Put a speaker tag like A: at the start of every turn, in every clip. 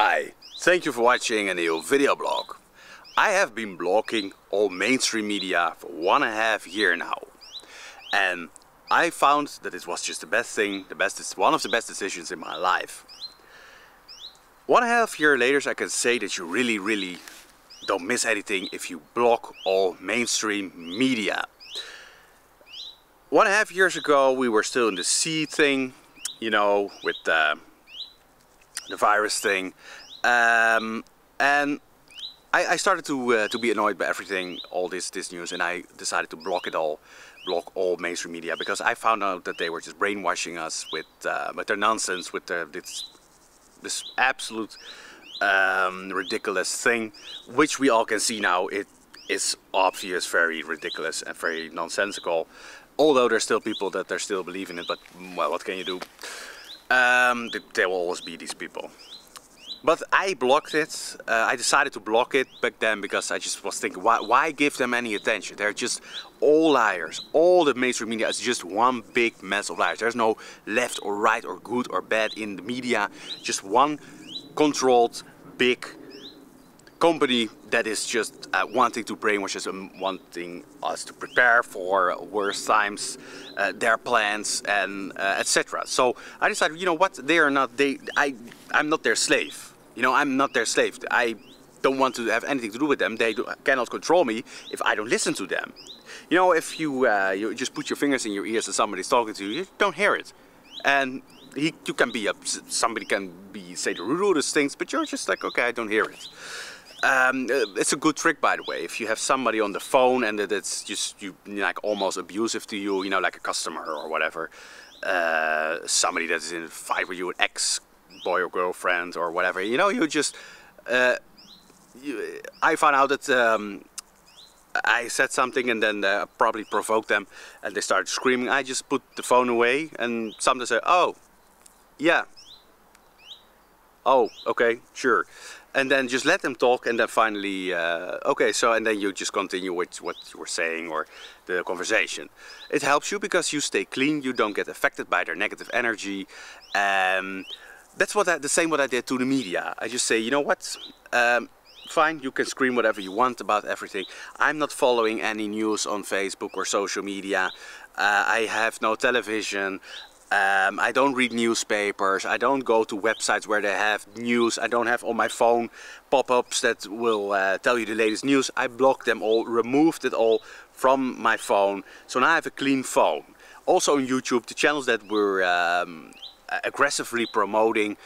A: Hi, thank you for watching a new video blog. I have been blogging all mainstream media for 1.5 years now. And I found that it was just the best thing, one of the best decisions in my life. 1.5 years later, I can say that you really don't miss anything if you block all mainstream media. 1.5 years ago, we were still in the seed thing, you know, with the virus thing, and I started to be annoyed by everything, all this news, and I decided to block all mainstream media, because I found out that they were just brainwashing us with their nonsense, with this absolute ridiculous thing, which we all can see now. It is obvious, very ridiculous and very nonsensical. Although there's still people that are still believing it, but well, what can you do? There will always be these people. But I blocked it. I decided to block it back then because I just was thinking, why give them any attention? They're just all liars. All the mainstream media is just one big mess of liars. There's no left or right or good or bad in the media. Just one controlled big company that is just wanting to brainwash us and wanting us to prepare for worse times, their plans, and etc. So I decided, you know what, I'm not their slave. You know, I'm not their slave. I don't want to have anything to do with them. They cannot control me if I don't listen to them. You know, if you just put your fingers in your ears and somebody's talking to you, you don't hear it. And somebody can say the rudest things, but you're just like, okay, I don't hear it. It's a good trick, by the way, if you have somebody on the phone and that it's just like almost abusive to you, you know, like a customer or whatever, somebody that is in a fight with you, an ex-boy or girlfriend or whatever, you know, you just, I found out that I said something and then probably provoked them and they started screaming. I just put the phone away and somebody said, oh, yeah, oh, okay, sure. And then just let them talk, and then finally, okay, so, and then you just continue with what you were saying or the conversation. It helps you because you stay clean, you don't get affected by their negative energy. That's the same what I did to the media. I just say, you know what, fine, you can scream whatever you want about everything. I'm not following any news on Facebook or social media. I have no television. I don't read newspapers, I don't go to websites where they have news, I don't have on my phone pop-ups that will tell you the latest news. I blocked them all, removed it all from my phone, so now I have a clean phone. Also on YouTube, the channels that were aggressively promoting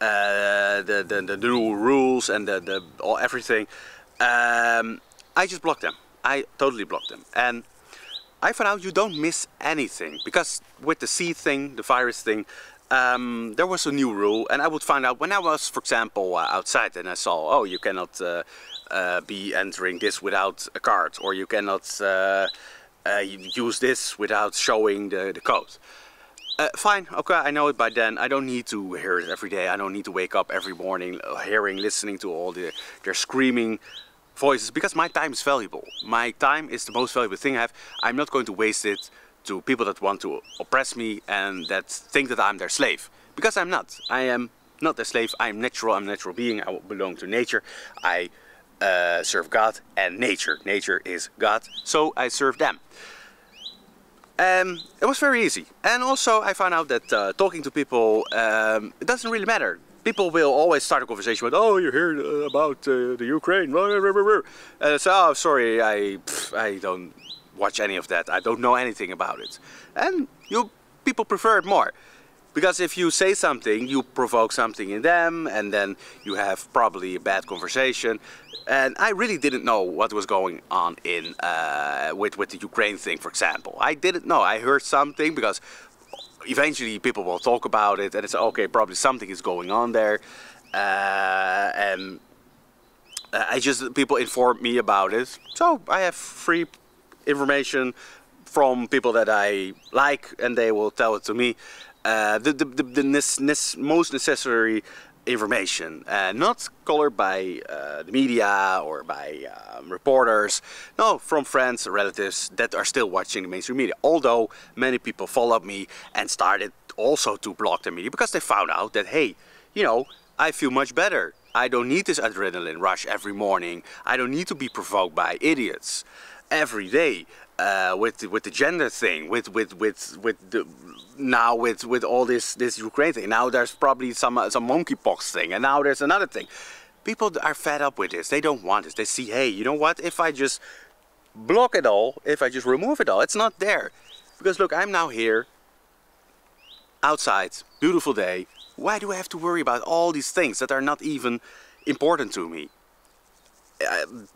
A: the new rules and everything, I just blocked them. I totally blocked them. And I found out you don't miss anything, because with the seed thing, the virus thing, there was a new rule, and I would find out when I was, for example, outside and I saw, oh, you cannot be entering this without a card, or you cannot use this without showing the code. Fine, okay, I know it by then. I don't need to hear it every day. I don't need to wake up every morning listening to all their screaming voices, because my time is valuable. My time is the most valuable thing I have. I'm not going to waste it to people that want to oppress me and that think that I'm their slave, because I'm not. I am not their slave. I'm natural. I'm a natural being. I belong to nature. I serve God and nature. Nature is God, so I serve them. It was very easy. And also I found out that talking to people, it doesn't really matter. People will always start a conversation with, oh, you heard about the Ukraine, so, oh, sorry, I don't watch any of that, I don't know anything about it. And people prefer it more, because if you say something, you provoke something in them, and then you have probably a bad conversation. And I really didn't know what was going on with the Ukraine thing, for example. I didn't know. I heard something because eventually people will talk about it and it's okay, probably something is going on there, and people informed me about it, so I have free information from people that I like, and they will tell it to me, the most necessary information, not colored by the media or by reporters, no, from friends, relatives that are still watching the mainstream media. Although many people followed me and started also to block the media because they found out that, hey, you know, I feel much better I don't need this adrenaline rush every morning. I don't need to be provoked by idiots every day with the gender thing, with all this Ukraine thing. Now there's probably some monkeypox thing, and now there's another thing. People are fed up with this. They don't want this. They see, hey, you know what? If I just block it all, if I just remove it all, it's not there. Because look, I'm now here, outside, beautiful day. Why do I have to worry about all these things that are not even important to me?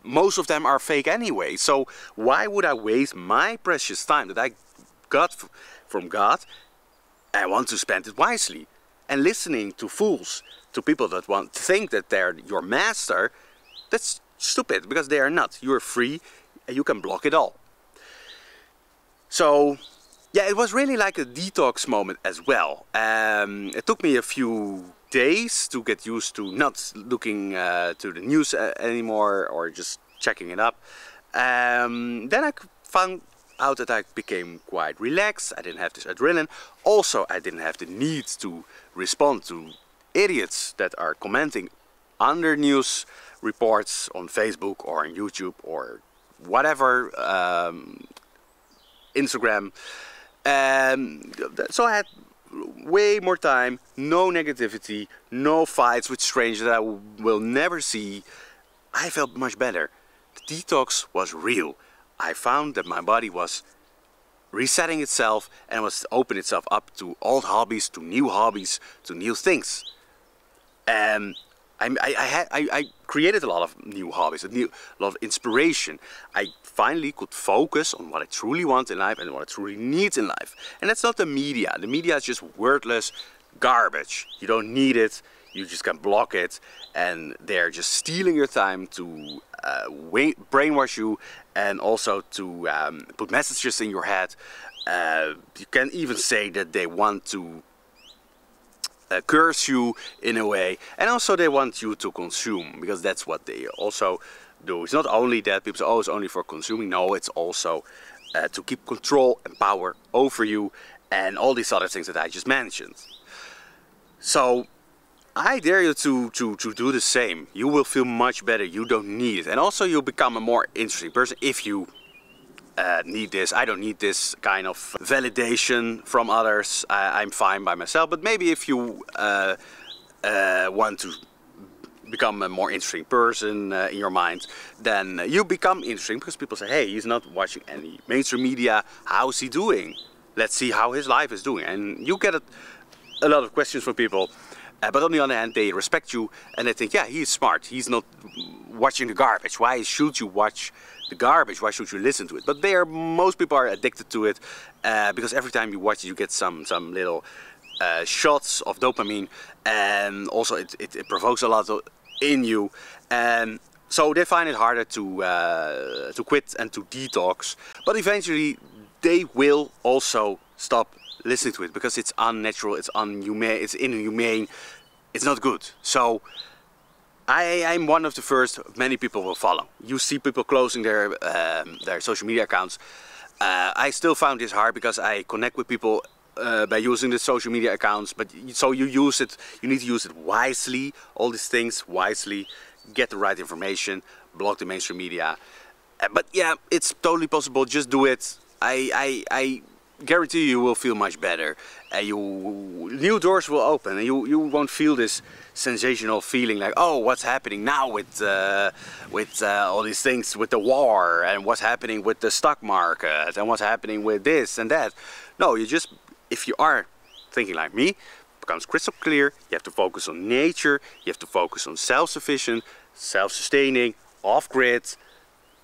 A: Most of them are fake anyway. So why would I waste my precious time that I got from God? I want to spend it wisely. And listening to fools, to people that think that they're your master, that's stupid, because they are not. You are free and you can block it all. So yeah, it was really like a detox moment as well. It took me a few days to get used to not looking to the news anymore or just checking it up. Then I found out that I became quite relaxed. I didn't have this adrenaline. Also, I didn't have the need to respond to idiots that are commenting under news reports on Facebook or on YouTube or whatever, Instagram. So I had way more time, no negativity, no fights with strangers that I will never see. I felt much better. The detox was real. I found that my body was resetting itself and was opening itself up to old hobbies, to new things. I created a lot of new hobbies, a lot of inspiration. I finally could focus on what I truly want in life and what I truly need in life. And that's not the media. The media is just wordless garbage. You don't need it. You just can block it. And they're just stealing your time to brainwash you and also to put messages in your head. You can even say that they want to curse you in a way, and also they want you to consume, because that's what they also do. It's not only that people say, oh, it's only for consuming. No, it's also to keep control and power over you and all these other things that I just mentioned. So I dare you to do the same. You will feel much better. You don't need it. And also you'll become a more interesting person if you need this. I don't need this kind of validation from others. I'm fine by myself. But maybe if you want to become a more interesting person in your mind, then you become interesting because people say, hey, he's not watching any mainstream media. How's he doing? Let's see how his life is doing. And you get a lot of questions from people. But on the other hand, they respect you and they think, yeah, he's smart. He's not watching the garbage. Why should you watch the garbage? Why should you listen to it? But most people are addicted to it because every time you watch it, you get some little shots of dopamine, and also it provokes a lot in you. And so they find it harder to quit and to detox. But eventually, they will also stop listening to it because it's unnatural, it's inhumane, it's not good. So I'm one of the first many people will follow. You see people closing their social media accounts. I still found this hard because I connect with people by using the social media accounts, but so you need to use it wisely, all these things wisely, get the right information, block the mainstream media. But yeah, it's totally possible, just do it. I guarantee you will feel much better. New doors will open and you won't feel this sensational feeling like, oh, what's happening now with all these things, with the war, and what's happening with the stock market, and what's happening with this and that. No, if you are thinking like me, it becomes crystal clear. You have to focus on nature, you have to focus on self-sufficient, self-sustaining, off-grid,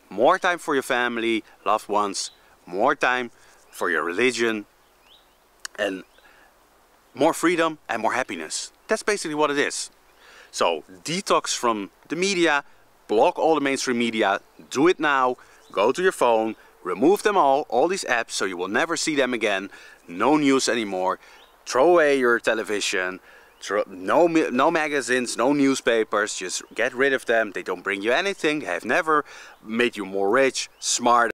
A: more time for your family, loved ones, more time for your religion, and more freedom and more happiness. That's basically what it is. So detox from the media, block all the mainstream media, do it now, go to your phone, remove them all these apps so you will never see them again, no news anymore, throw away your television, no magazines, no newspapers, just get rid of them. They don't bring you anything, they have never made you more rich, smart,